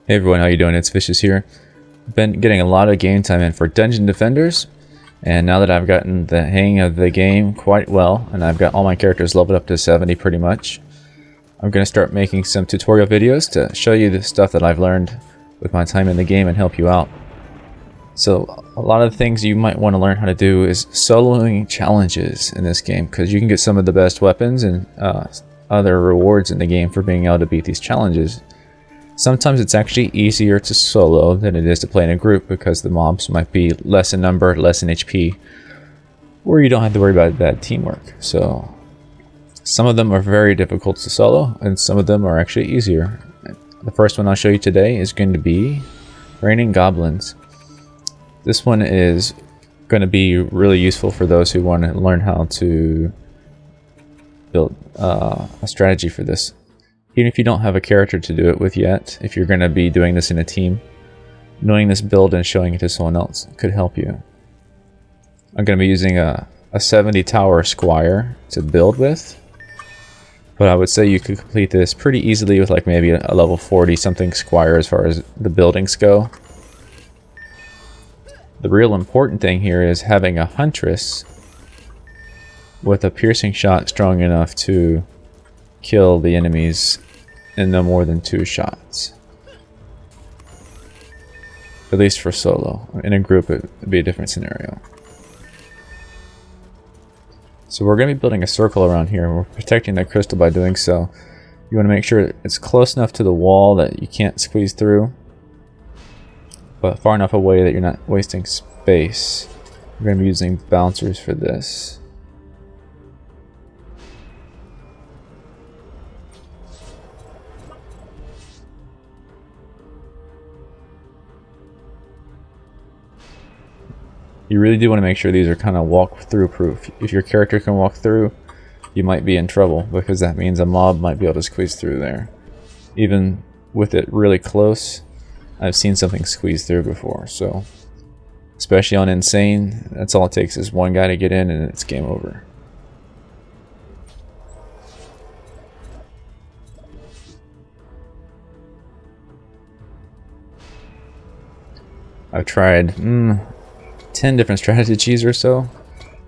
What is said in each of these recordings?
Hey everyone, how you doing? It's Vicious here. Been getting a lot of game time in for Dungeon Defenders, and now that I've gotten the hang of the game quite well, and I've got all my characters leveled up to 70 pretty much, I'm going to start making some tutorial videos to show you the stuff that I've learned with my time in the game and help you out. So a lot of the things you might want to learn how to do is soloing challenges in this game, because you can get some of the best weapons and other rewards in the game for being able to beat these challenges. Sometimes it's actually easier to solo than it is to play in a group because the mobs might be less in number, less in HP, or you don't have to worry about bad teamwork. So some of them are very difficult to solo and some of them are actually easier. The first one I'll show you today is going to be Raining Goblins. This one is going to be really useful for those who want to learn how to build a strategy for this. Even if you don't have a character to do it with yet, if you're going to be doing this in a team, knowing this build and showing it to someone else could help you. I'm going to be using a 70 tower squire to build with, but I would say you could complete this pretty easily with like maybe a level 40 something squire as far as the buildings go. The real important thing here is having a Huntress with a piercing shot strong enough to kill the enemies in no more than 2 shots. At least for solo. In a group it would be a different scenario. So we're going to be building a circle around here, and we're protecting that crystal by doing so. You want to make sure it's close enough to the wall that you can't squeeze through, but far enough away that you're not wasting space. We're going to be using bouncers for this. You really do want to make sure these are kind of walk-through proof. If your character can walk through, you might be in trouble, because that means a mob might be able to squeeze through there. Even with it really close, I've seen something squeeze through before. So, especially on Insane, that's all it takes is one guy to get in and it's game over. I've tried 10 different strategies or so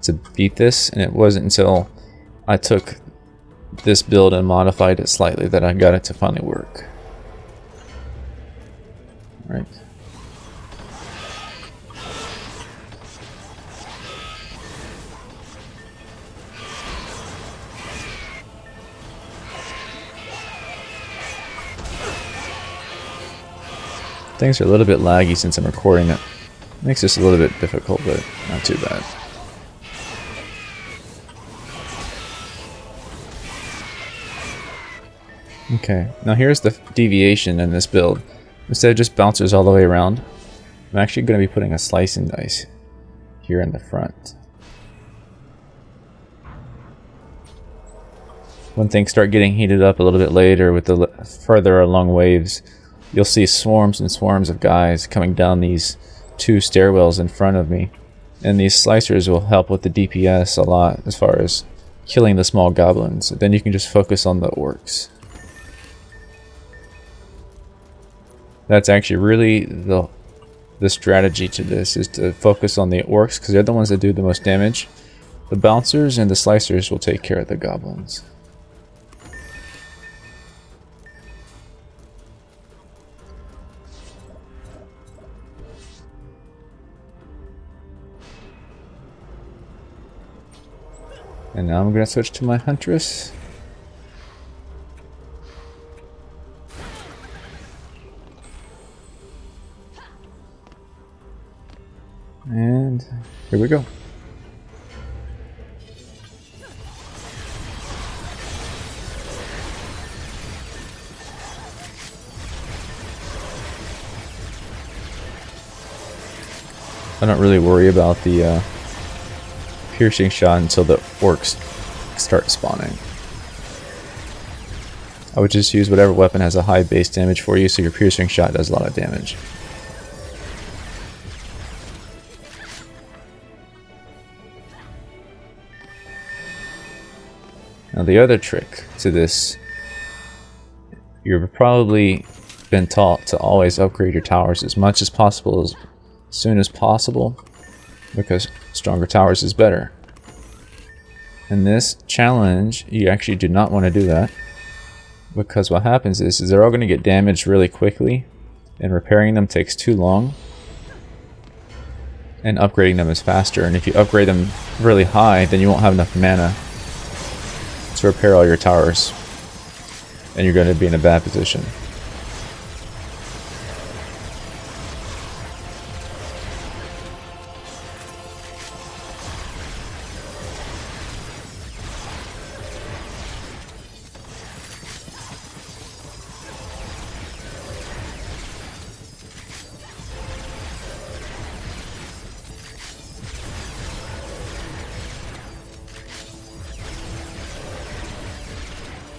to beat this, and it wasn't until I took this build and modified it slightly that I got it to finally work. Right. Things are a little bit laggy since I'm recording it. Makes this a little bit difficult, but not too bad. Okay, now here's the deviation in this build. Instead of just bouncers all the way around, I'm actually going to be putting a slicing dice here in the front. When things start getting heated up a little bit later with the further along waves, you'll see swarms and swarms of guys coming down these 2 stairwells in front of me, and these slicers will help with the DPS a lot as far as killing the small goblins. Then you can just focus on the orcs. That's actually really the strategy to this, is to focus on the orcs because they're the ones that do the most damage. The bouncers and the slicers will take care of the goblins. And now I'm going to switch to my Huntress. And here we go. I don't really worry about the piercing shot until the orcs start spawning. I would just use whatever weapon has a high base damage for you, so your piercing shot does a lot of damage. Now the other trick to this, you're probably been taught to always upgrade your towers as much as possible, as soon as possible, because stronger towers is better. In this challenge, you actually do not want to do that, because what happens is they're all going to get damaged really quickly, and repairing them takes too long, and upgrading them is faster. And if you upgrade them really high, then you won't have enough mana to repair all your towers, and you're going to be in a bad position.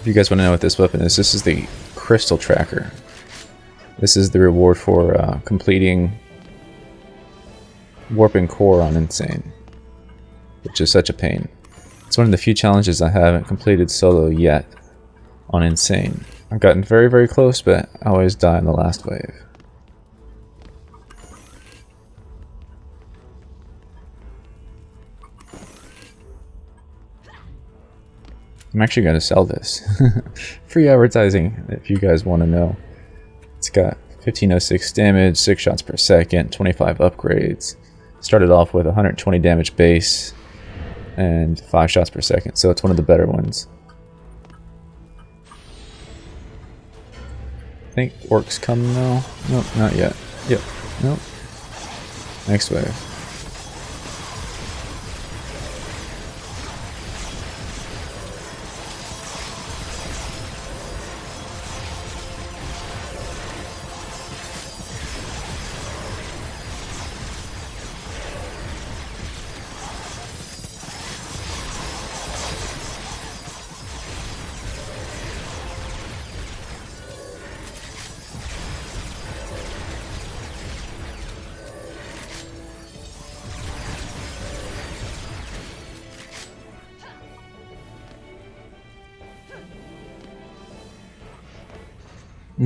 If you guys want to know what this weapon is, this is the Crystal Tracker. This is the reward for completing Warping Core on Insane, which is such a pain. It's one of the few challenges I haven't completed solo yet on Insane. I've gotten very, very close, but I always die in the last wave. I'm actually going to sell this. Free advertising, if you guys want to know. It's got 1506 damage, 6 shots per second, 25 upgrades. Started off with 120 damage base and 5 shots per second, so it's one of the better ones. I think orcs come now. Nope, not yet. Yep, nope. Next wave.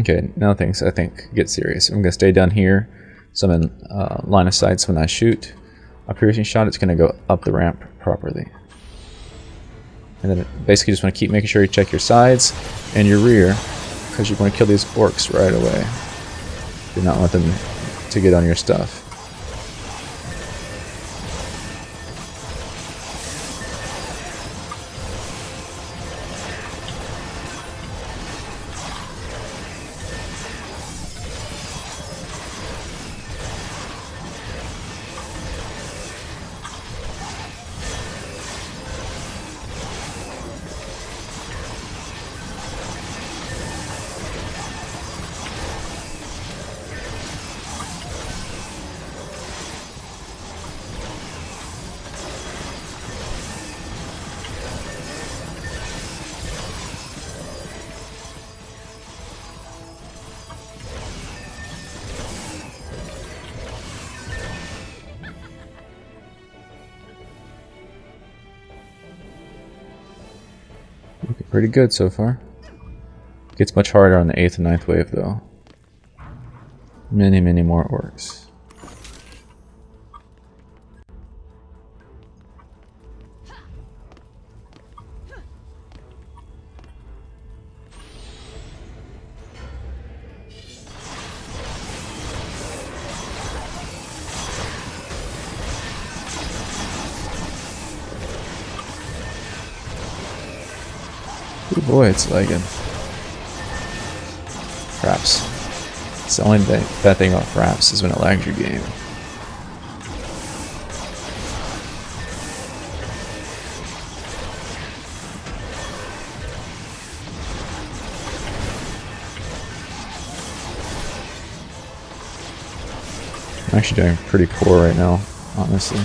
Okay, now things I think get serious. I'm gonna stay down here, so I'm in line of sight. So when I shoot a piercing shot, it's gonna go up the ramp properly. And then basically just want to keep making sure you check your sides and your rear, because you want to kill these orcs right away. Do not want them to get on your stuff. Looking pretty good so far. Gets much harder on the 8th and 9th wave though. Many, many more orcs. Oh boy, it's lagging. Fraps. It's the only bad thing about fraps is when it lags your game. I'm actually doing pretty poor right now, honestly.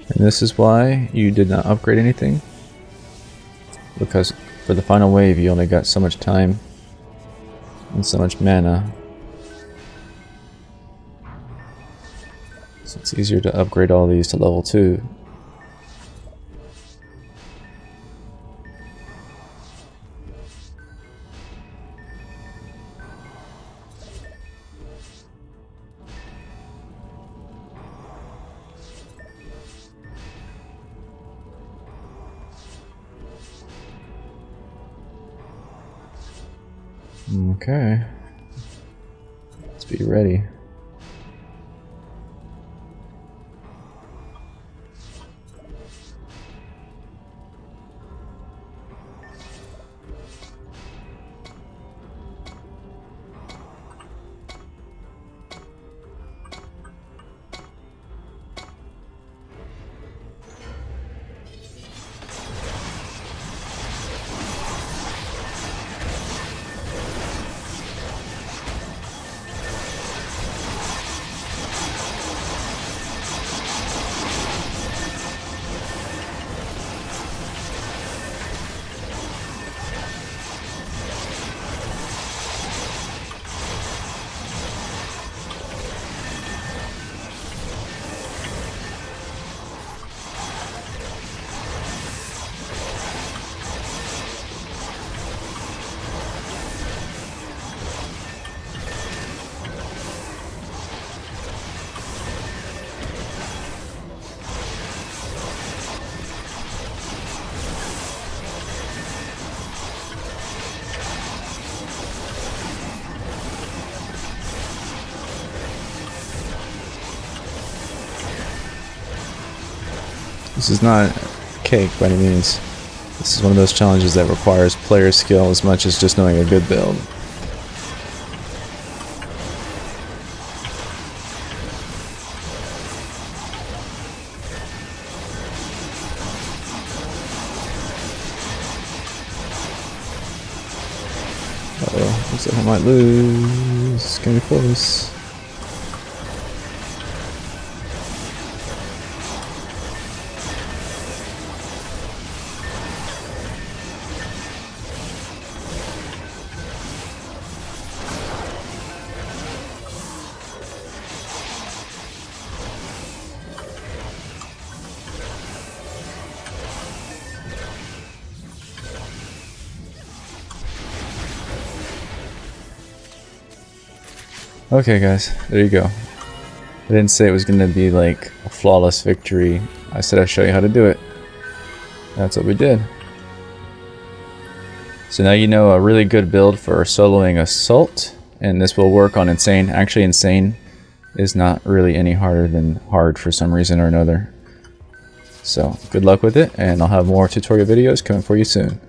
And this is why you did not upgrade anything. Because for the final wave you only got so much time and so much mana. So it's easier to upgrade all these to level 2. Okay, let's be ready. This is not cake by any means. This is one of those challenges that requires player skill as much as just knowing a good build. Uh-oh, looks like I might lose. It's gonna be close. Okay guys, there you go. I didn't say it was going to be like a flawless victory. I said I'd show you how to do it. That's what we did. So now you know a really good build for soloing Assault, and this will work on Insane. Actually, Insane is not really any harder than Hard for some reason or another. So good luck with it, and I'll have more tutorial videos coming for you soon.